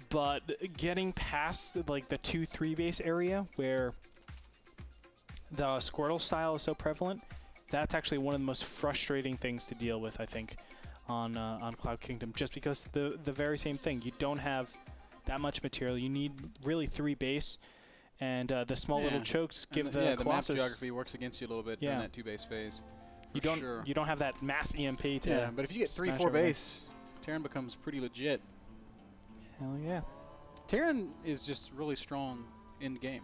But getting past like the 2-3 base area where the Squirtle style is so prevalent, that's actually one of the most frustrating things to deal with, I think, on Cloud Kingdom. Just because the very same thing, you don't have that much material. You need really 3 base, and the small little chokes give the Colossus. The map geography works against you a little bit in that 2-base phase. You don't have that mass EMP to. Yeah, but if you get 3-4 base, Terran becomes pretty legit. Hell yeah. Terran is just really strong in the game.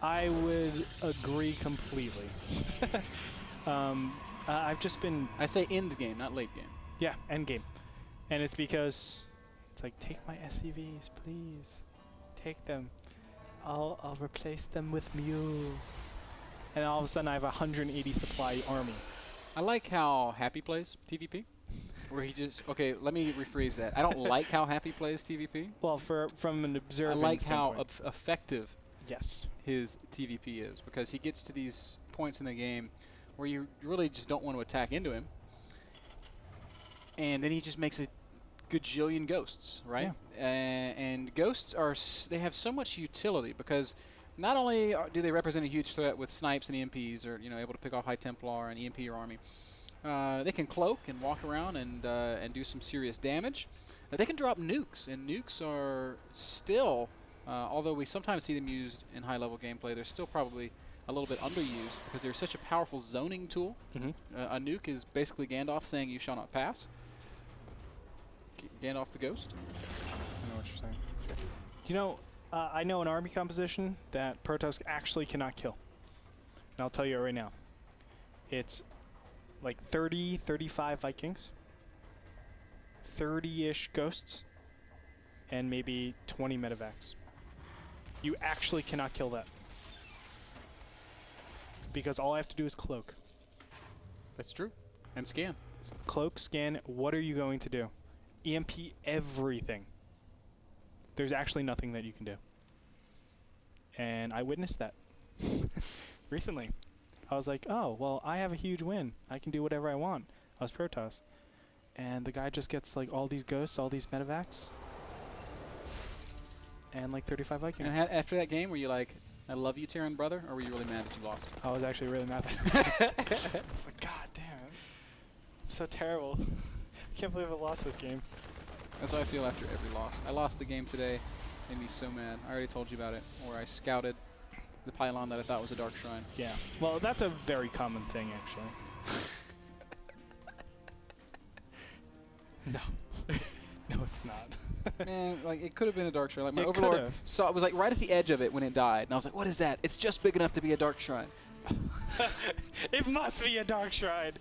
I would agree completely. I've just been... I say end game, not late game. Yeah, end game. And it's because it's like, take my SCVs, please. Take them. I'll replace them with mules. And all of a sudden I have a 180 supply army. I like how Happy plays TVP. Where he just... Okay, let me rephrase that. I don't like how Happy plays TVP. Well, from an observing I like standpoint. how effective his TVP is, because he gets to these points in the game where you really just don't want to attack into him. And then he just makes a gajillion ghosts, right? Yeah. And ghosts they have so much utility, because not only do they represent a huge threat with snipes and EMPs, or able to pick off High Templar and EMP your army, they can cloak and walk around and do some serious damage. They can drop nukes, and nukes are still, although we sometimes see them used in high-level gameplay, they're still probably a little bit underused because they're such a powerful zoning tool. A nuke is basically Gandalf saying, "You shall not pass." Gandalf the Ghost. I know what you're saying. Do you know, I know an army composition that Protoss actually cannot kill. And I'll tell you right now. It's like 30, 35 Vikings, 30-ish ghosts, and maybe 20 medevacs. You actually cannot kill that. Because all I have to do is cloak. That's true. And scan. Cloak, scan, what are you going to do? EMP everything. There's actually nothing that you can do. And I witnessed that recently. I was like, oh, well, I have a huge win. I can do whatever I want. I was Protoss. And the guy just gets like all these ghosts, all these medevacs, and like 35 Vikings. And after that game, were you like, I love you, Terran brother, or were you really mad that you lost? I was actually really mad that it's like, God damn it. I'm so terrible. I can't believe I lost this game. That's how I feel after every loss. I lost the game today. Made me so mad. I already told you about it, where I scouted the pylon that I thought was a Dark Shrine. Yeah. Well, that's a very common thing, actually. No. No, it's not. Man, like, it could have been a Dark Shrine. Like, my Overlord saw it was like right at the edge of it when it died, and I was like, what is that? It's just big enough to be a Dark Shrine. It must be a Dark Shrine.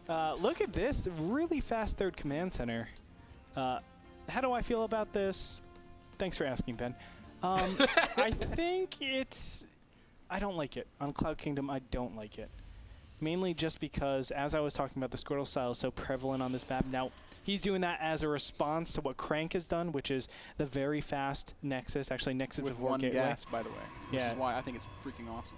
Look at this. Really fast third command center. How do I feel about this? Thanks for asking, Ben. I think I don't like it. On Cloud Kingdom, I don't like it. Mainly just because, as I was talking about, the Squirtle style is so prevalent on this map. Now, he's doing that as a response to what Crank has done, which is the very fast Nexus. Actually, Nexus with before one Gateway. gas, by the way. Which is why I think it's freaking awesome.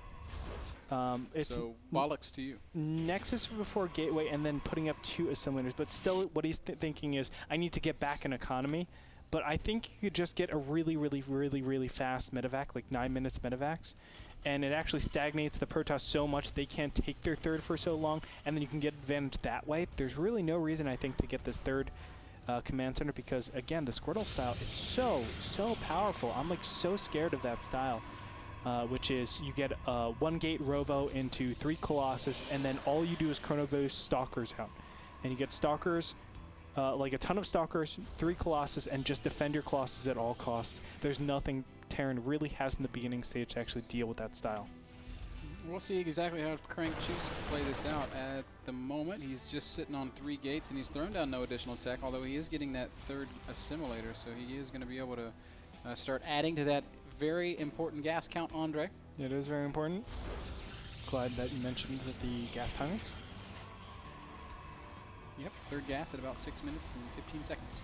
So, bollocks to you. Nexus before Gateway and then putting up 2 assimilators. But still, what he's thinking is, I need to get back an economy. But I think you could just get a really, really, really, really fast medevac, like 9 minutes medevacs. And it actually stagnates the Protoss so much they can't take their third for so long. And then you can get advantage that way. There's really no reason, I think, to get this third command center. Because, again, the Squirtle style, it's so powerful. I'm, like, so scared of that style. Which is you get 1 gate robo into 3 Colossus, and then all you do is chrono boost Stalkers out. And you get Stalkers, like a ton of Stalkers, 3 Colossus, and just defend your Colossus at all costs. There's nothing Terran really has in the beginning stage to actually deal with that style. We'll see exactly how Crank chooses to play this out. At the moment, he's just sitting on 3 gates, and he's thrown down no additional tech, although he is getting that 3rd assimilator, so he is going to be able to start adding to that very important gas count, Andre. It is very important. Glad that you mentioned the gas timings. Yep, 3rd gas at about 6 minutes and 15 seconds.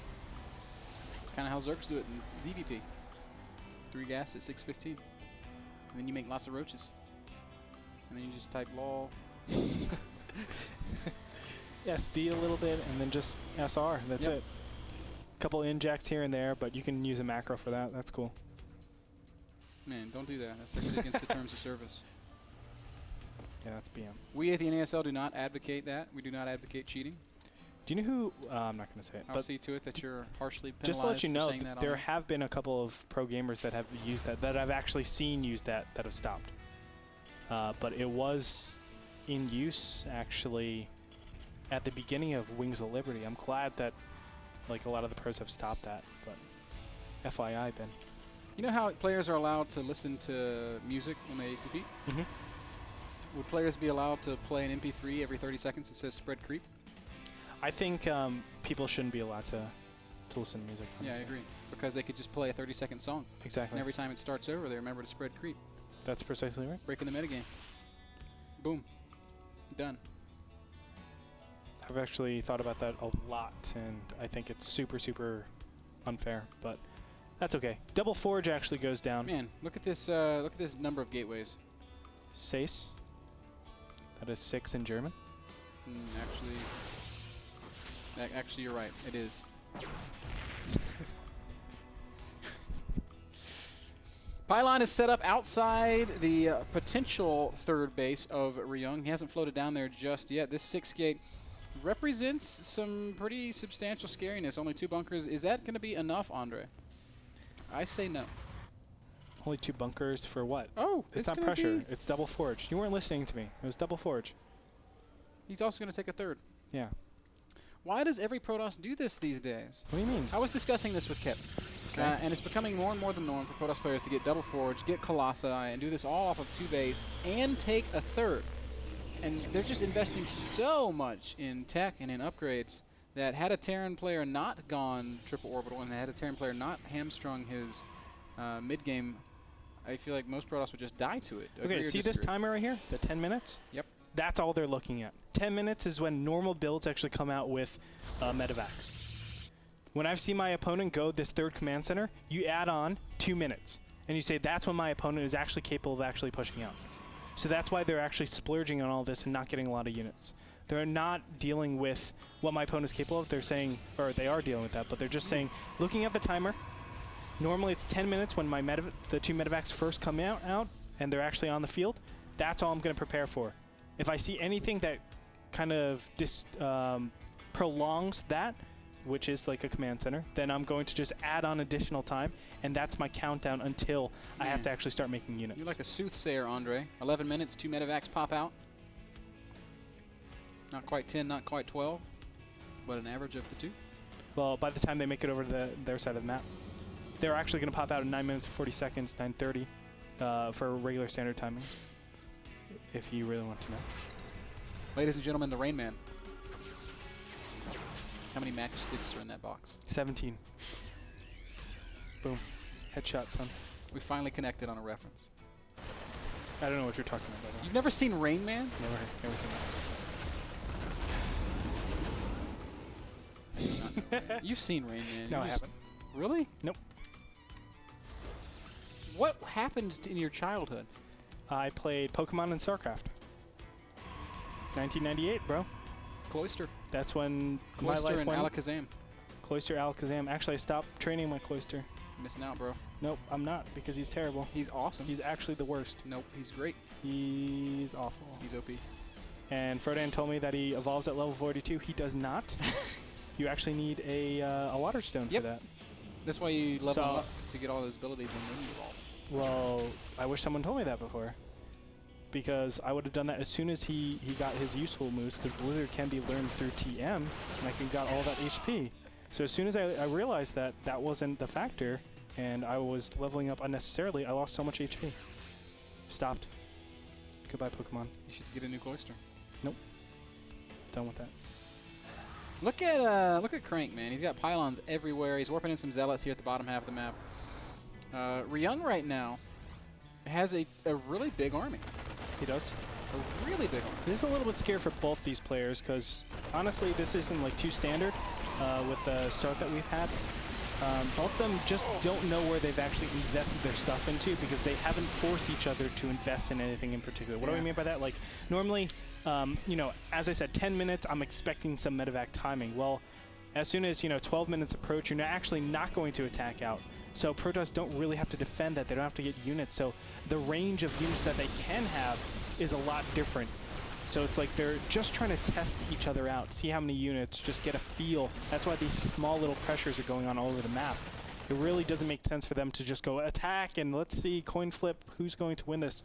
That's kind of how Zerks do it in ZVP. 3 gas at 6:15. And then you make lots of roaches. And then you just type lol. SD a little bit, and then just SR. That's it. couple injects here and there, but you can use a macro for that. That's cool. Man, don't do that. That's actually against the terms of service. Yeah, that's BM. We at the NASL do not advocate that. We do not advocate cheating. Do you know who? I'm not going to say it. I'll see to it that you're harshly penalized. Just to let you know, that there have been a couple of pro gamers that have used that I've actually seen use that have stopped. But it was in use actually at the beginning of Wings of Liberty. I'm glad that like a lot of the pros have stopped that. But FYI, Ben. You know how players are allowed to listen to music when they compete? Mm-hmm. Would players be allowed to play an MP3 every 30 seconds that says spread creep? I think people shouldn't be allowed to listen to music. Yeah, I agree. Because they could just play a 30-second song. Exactly. And every time it starts over, they remember to spread creep. That's precisely right. Breaking the metagame. Boom. Done. I've actually thought about that a lot, and I think it's super, super unfair, but that's okay. Double Forge actually goes down. Man, look at this number of gateways. 6. That is 6 in German. Actually, you're right. It is. Pylon is set up outside the potential third base of Ryung. He hasn't floated down there just yet. This 6 gate represents some pretty substantial scariness. Only 2 bunkers. Is that going to be enough, Andre? I say no. Only 2 bunkers for what? Oh, it's not pressure. It's double forge. You weren't listening to me. It was double forge. He's also going to take a 3rd. Yeah. Why does every Protoss do this these days? What do you mean? I was discussing this with Kevin. Okay. And it's becoming more and more the norm for Protoss players to get double forge, get Colossi, and do this all off of 2 base, and take a 3rd. And they're just investing so much in tech and in upgrades that had a Terran player not gone triple orbital and had a Terran player not hamstrung his mid-game, I feel like most Protoss would just die to it. Okay, see this timer right here? The 10 minutes? Yep. That's all they're looking at. 10 minutes is when normal builds actually come out with medevacs. When I've seen my opponent go this 3rd command center, you add on 2 minutes. And you say that's when my opponent is actually capable of actually pushing out. So that's why they're actually splurging on all this and not getting a lot of units. They're not dealing with what my opponent is capable of. They're saying, or they are dealing with that, but they're just saying, looking at the timer, normally it's 10 minutes when the 2 medevacs first come out and they're actually on the field. That's all I'm going to prepare for. If I see anything that kind of prolongs that, which is like a command center, then I'm going to just add on additional time, and that's my countdown until I have to actually start making units. You're like a soothsayer, Andre. 11 minutes, 2 medevacs pop out. Not quite 10, not quite 12, but an average of the 2. Well, by the time they make it over to their side of the map, they're actually going to pop out in 9 minutes, 40 seconds, 9:30 for regular standard timings, if you really want to know. Ladies and gentlemen, the Rain Man. How many matchsticks are in that box? 17. Boom. Headshot, son. We finally connected on a reference. I don't know what you're talking about. You've never seen Rain Man? Never seen that. You've seen Rain Man. No, I haven't. Really? Nope. What happened in your childhood? I played Pokemon and StarCraft. 1998, bro. Cloister. That's when Cloister my life and went. Alakazam. Cloister, Alakazam. Actually, I stopped training my Cloister. Missing out, bro. Nope, I'm not, because he's terrible. He's awesome. He's actually the worst. Nope, he's great. He's awful. He's OP. And Frodan told me that he evolves at level 42. He does not. You actually need a water stone for that. That's why you level up to get all those abilities and then you evolve. Well, I wish someone told me that before, because I would have done that as soon as he got his useful moves, because Blizzard can be learned through TM, and I can got all that HP. So as soon as I realized that that wasn't the factor, and I was leveling up unnecessarily, I lost so much HP. Stopped. Goodbye, Pokemon. You should get a new Cloister. Nope. Done with that. Look at Crank, man. He's got pylons everywhere. He's warping in some zealots here at the bottom half of the map. Ryung right now has a really big army. He does. A really big army. This is a little bit scary for both these players, because honestly, this isn't like too standard with the start that we've had. Both of them just don't know where they've actually invested their stuff into, because they haven't forced each other to invest in anything in particular. What do I mean by that? Like, normally, you know, as I said, 10 minutes, I'm expecting some medevac timing. Well, As soon as, 12 minutes approach, you're actually not going to attack out. So Protoss don't really have to defend that. They don't have to get units. So the range of units that they can have is a lot different. So it's like they're just trying to test each other out, see how many units, just get a feel. That's why these small little pressures are going on all over the map. It really doesn't make sense for them to just go attack and let's see, coin flip, who's going to win this.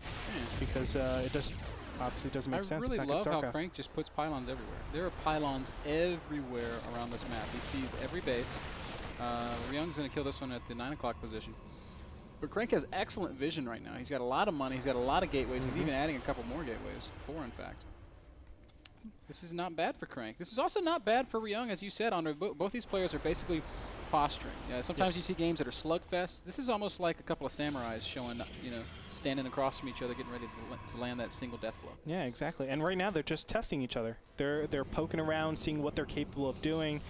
Because it just obviously doesn't make sense. I really love how Crank just puts pylons everywhere. There are pylons everywhere around this map. He sees every base. Ryung's going to kill this one at the 9 o'clock position. But Crank has excellent vision right now. He's got a lot of money. He's got a lot of gateways. He's even adding a couple more gateways. 4, in fact. This is not bad for Crank. This is also not bad for Ryung, as you said, Andre. Both these players are basically posturing. Sometimes you see games that are slugfest. This is almost like a couple of samurais showing, standing across from each other, getting ready to land that single death blow. Yeah, exactly. And right now they're just testing each other. They're poking around, seeing what they're capable of doing,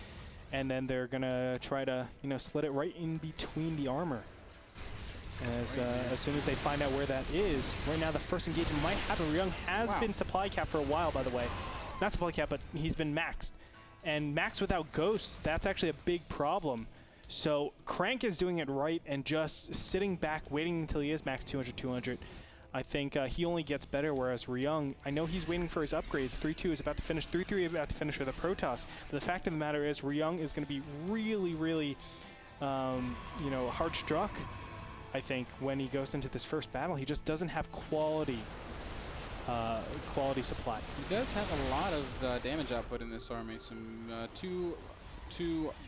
and then they're gonna try to, slit it right in between the armor. As soon as they find out where that is, right now the first engagement might happen. Ryung has been supply capped for a while, by the way. Not supply capped, but he's been maxed. And maxed without ghosts, that's actually a big problem. So Crank is doing it right and just sitting back, waiting until he is max 200, 200. I think he only gets better, whereas Ryung, I know he's waiting for his upgrades. 3-2 is about to finish, 3-3 is about to finish with a Protoss. But the fact of the matter is Ryung is going to be really, really, hard struck, I think, when he goes into this first battle. He just doesn't have quality supply. He does have a lot of damage output in this army. Some 2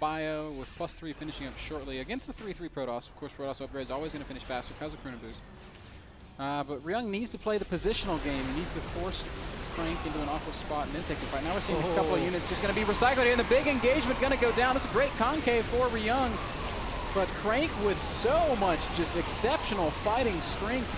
bio with +3 finishing up shortly against the 3-3 Protoss. Of course, Protoss upgrade is always going to finish faster because of Chrono Boost. But Ryung needs to play the positional game. He needs to force Crank into an awkward spot and then take the fight. Now we're seeing a couple of units just going to be recycled here, and the big engagement going to go down. This is a great concave for Ryung. But Crank with so much just exceptional fighting strength.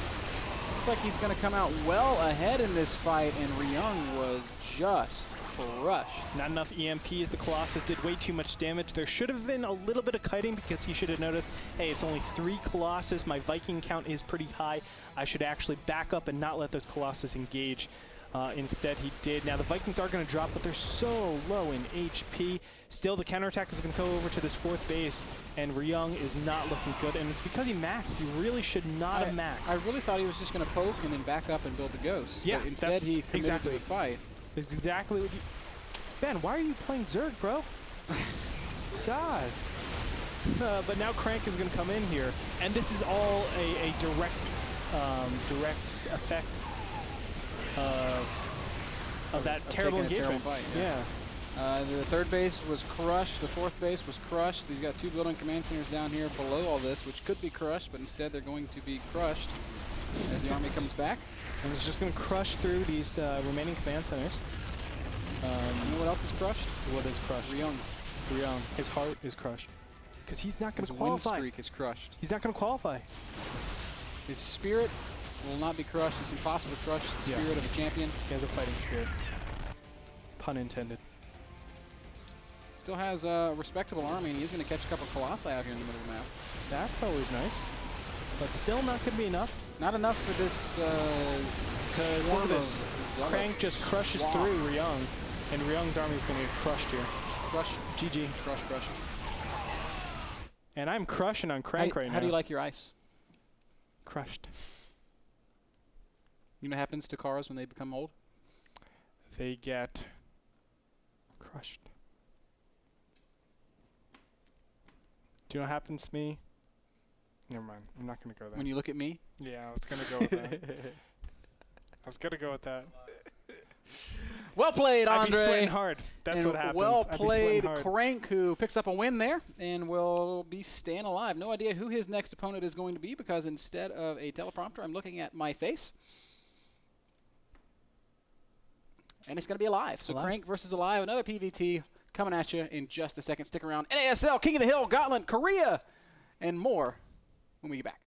Looks like he's going to come out well ahead in this fight, and Ryung was just crushed. Not enough EMPs. The Colossus did way too much damage. There should have been a little bit of kiting because he should have noticed, hey, it's only 3 Colossus. My Viking count is pretty high. I should actually back up and not let those Colossus engage. Instead, he did. Now, the Vikings are going to drop, but they're so low in HP. Still, the counterattack is going to go over to this 4th base, and Ryung is not looking good. And it's because he maxed. He really should not have maxed. I really thought he was just going to poke and then back up and build the Ghost. Yeah, but instead, he committed to the fight. It's exactly what you... Ben, why are you playing Zerg, bro? God. But now Crank is going to come in here, and this is all a direct effect of that terrible engagement. Fight, the 3rd base was crushed. The 4th base was crushed. You've got 2 building command centers down here below all this, which could be crushed, but instead they're going to be crushed as the army comes back. And it's just going to crush through these remaining command centers. You know what else is crushed? What is crushed? Ryung. His heart is crushed. Because he's not going to His qualify. win streak is crushed. He's not going to qualify. His spirit will not be crushed. It's impossible to crush the spirit of a champion. He has a fighting spirit. Pun intended. Still has a respectable army, and he's going to catch a couple of Colossi out here in the middle of the map. That's always nice. But still not going to be enough. Not enough for this. Because look at this. Crank just crushes through Ryung, and Ryung's army is going to get crushed here. Crush. GG. Crush. And I'm crushing on Crank right now. How do you like your ice? Crushed. You know what happens to cars when they become old? They get crushed. Do you know what happens to me? Never mind. I'm not going to go there. When you look at me? Yeah, I was going to go with that. I was going to go with that. Well played, Andre. I'd be sweating hard. That's what happens. Well played, Crank, who picks up a win there and will be staying alive. No idea who his next opponent is going to be, because instead of a teleprompter, I'm looking at my face. And it's going to be Alive. So Crank versus Alive, another PVT coming at you in just a second. Stick around. NASL, King of the Hill, Gauntlet, Korea, and more when we get back.